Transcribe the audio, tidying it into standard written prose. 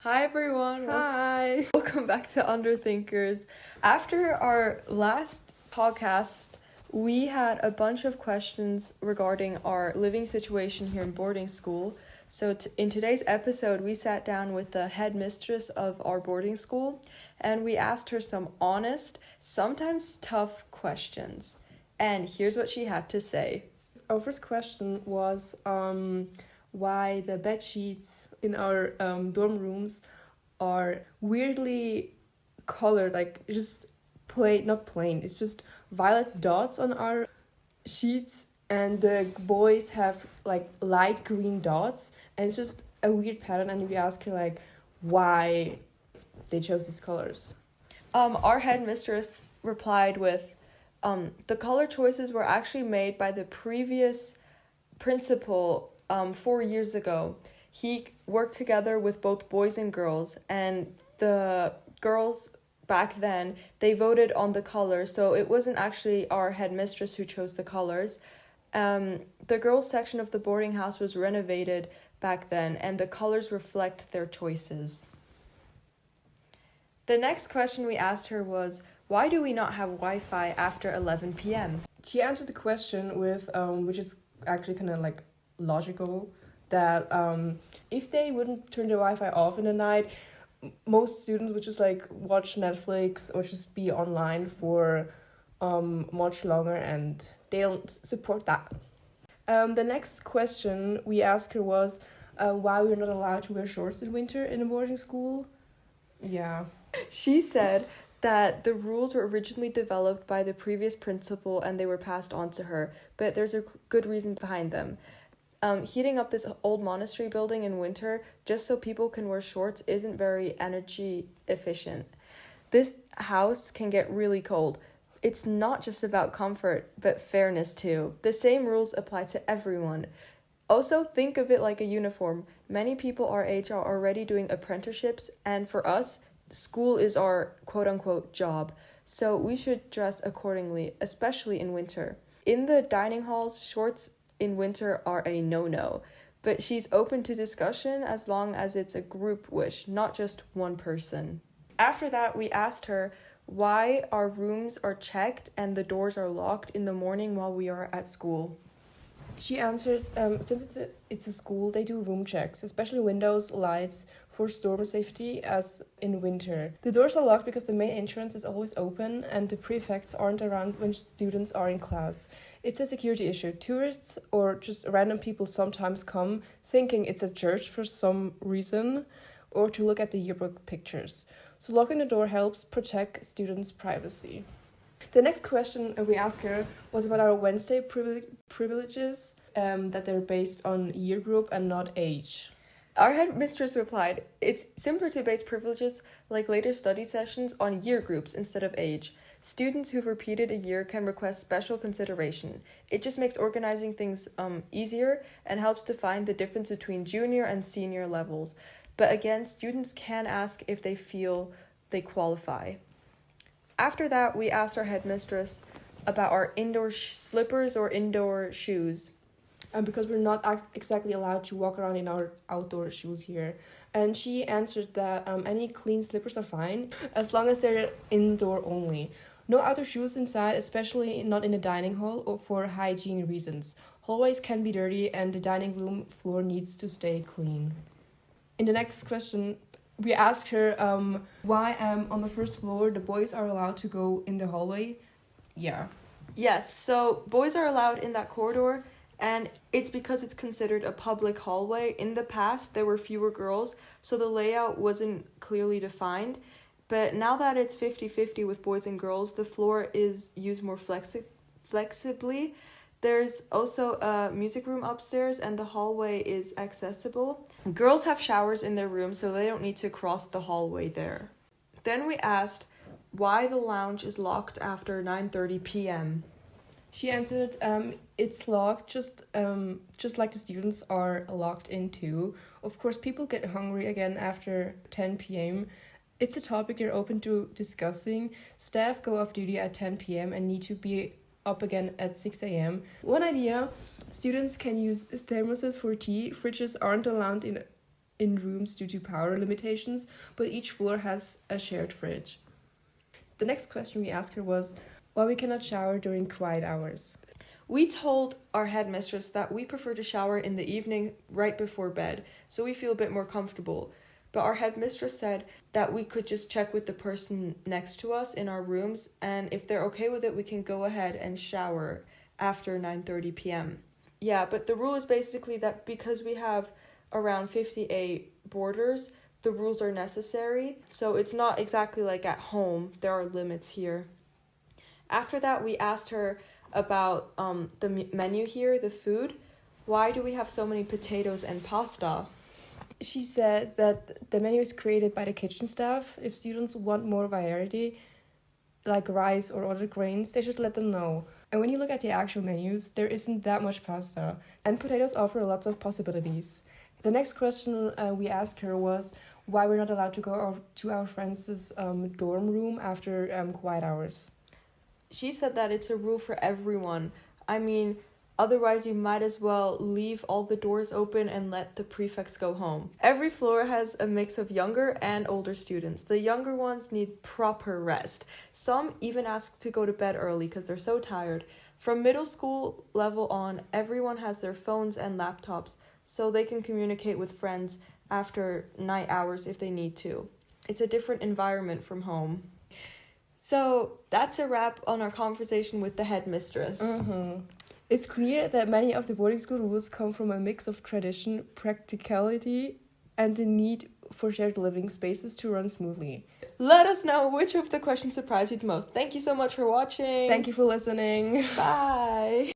Hi everyone. Hi. Welcome back to Underthinkers. After our last podcast, we had a bunch of questions regarding our living situation here in boarding school. So in today's episode, we sat down with the headmistress of our boarding school and we asked her some honest, sometimes tough questions. And here's what she had to say. Our first question was why the bed sheets in our dorm rooms are weirdly colored, like just plain, not plain, it's just violet dots on our sheets, and the boys have like light green dots, and it's just a weird pattern. And we ask her like why they chose these colors. Our headmistress replied with, the color choices were actually made by the previous principal 4 years ago. He worked together with both boys and girls, and the girls back then, they voted on the colors, so it wasn't actually our headmistress who chose the colors. The girls' section of the boarding house was renovated back then, and the colors reflect their choices. The next question we asked her was, why do we not have Wi-Fi after 11 p.m.? She answered the question with, which is actually kind of like logical, that if they wouldn't turn the Wi-Fi off in the night, most students would just like watch Netflix or just be online for much longer, and they don't support that. The next question we asked her was why we're not allowed to wear shorts in winter in a boarding school. Yeah. She said that the rules were originally developed by the previous principal and they were passed on to her, but there's a good reason behind them. Heating up this old monastery building in winter just so people can wear shorts isn't very energy efficient. This house can get really cold. It's not just about comfort, but fairness too. The same rules apply to everyone. Also, think of it like a uniform. Many people our age are already doing apprenticeships, and for us, school is our quote-unquote job, so we should dress accordingly, especially in winter. In the dining halls, shorts in winter are a no-no, but she's open to discussion as long as it's a group wish, not just one person. After that, we asked her why our rooms are checked and the doors are locked in the morning while we are at school. She answered, since it's a school, they do room checks, especially windows, lights, for storm safety as in winter. The doors are locked because the main entrance is always open and the prefects aren't around when students are in class. It's a security issue. Tourists or just random people sometimes come thinking it's a church for some reason, or to look at the yearbook pictures. So locking the door helps protect students' privacy. The next question we asked her was about our Wednesday privileges, that they're based on year group and not age. Our headmistress replied, it's simpler to base privileges like later study sessions on year groups instead of age. Students who've repeated a year can request special consideration. It just makes organizing things easier and helps define the difference between junior and senior levels. But again, students can ask if they feel they qualify. After that, we asked our headmistress about our indoor slippers or indoor shoes. Because we're not exactly allowed to walk around in our outdoor shoes here. And she answered that any clean slippers are fine, as long as they're indoor only. No outdoor shoes inside, especially not in the dining hall or for hygiene reasons. Hallways can be dirty and the dining room floor needs to stay clean. In the next question, we asked her why on the first floor the boys are allowed to go in the hallway. Yeah. Yes, so boys are allowed in that corridor, and it's because it's considered a public hallway. In the past, there were fewer girls, so the layout wasn't clearly defined. But now that it's 50-50 with boys and girls, the floor is used more flexibly. There's also a music room upstairs, and the hallway is accessible. Girls have showers in their room, so they don't need to cross the hallway there. Then we asked why the lounge is locked after 9:30 p.m. She answered, it's locked, just like the students are locked in too. Of course, people get hungry again after 10 p.m. It's a topic they're open to discussing. Staff go off duty at 10 p.m. and need to be up again at 6 a.m. One idea, students can use thermoses for tea. Fridges aren't allowed in in rooms due to power limitations, but each floor has a shared fridge. The next question we asked her was why we cannot shower during quiet hours. We told our headmistress that we prefer to shower in the evening right before bed, so we feel a bit more comfortable. But our headmistress said that we could just check with the person next to us in our rooms, and if they're okay with it, we can go ahead and shower after 9:30 p.m. Yeah, but the rule is basically that because we have around 58 boarders, the rules are necessary. So it's not exactly like at home. There are limits here. After that, we asked her about the menu here, the food. Why do we have so many potatoes and pasta? She said that the menu is created by the kitchen staff. If students want more variety, like rice or other grains, they should let them know. And when you look at the actual menus, there isn't that much pasta, and potatoes offer lots of possibilities. The next question we asked her was why we're not allowed to go to our friends' dorm room after quiet hours. She said that it's a rule for everyone. I mean, otherwise you might as well leave all the doors open and let the prefects go home. Every floor has a mix of younger and older students. The younger ones need proper rest. Some even ask to go to bed early because they're so tired. From middle school level on, everyone has their phones and laptops, so they can communicate with friends after night hours if they need to. It's a different environment from home. So that's a wrap on our conversation with the headmistress. It's clear that many of the boarding school rules come from a mix of tradition, practicality, and the need for shared living spaces to run smoothly. Let us know which of the questions surprised you the most. Thank you so much for watching. Thank you for listening. Bye.